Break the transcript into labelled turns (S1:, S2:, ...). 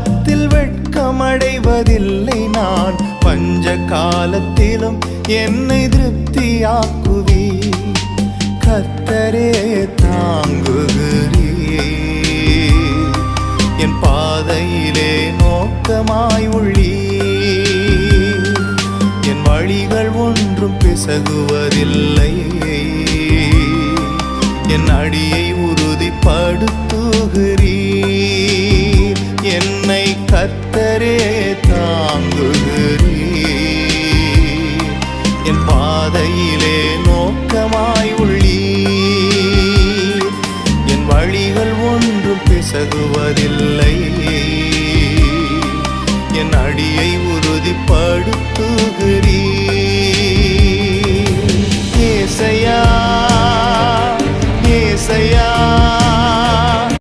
S1: பாவத்தில் வெட்கமடைவதில்லை நான். பஞ்ச காலத்திலும் என்னை திருப்தியாக்குவி. கர்த்தரே தாங்குகிறீர். என் பாதையிலே நோக்கமாய் உள்ளீர். என் வழிகள் ஒன்றும் பிசகுவதில்லை. என் அடியை உறுதிப்படுத்துகிறீர். என்னை கர்த்தரே தாங்குகிறீர். என் பாதையிலே நோக்கமாய் உள்ளீர். என் வழிகள் ஒன்றும் பிசகுவதில்லை. என் அடியை உறுதிப்படுத்துகிறீர்.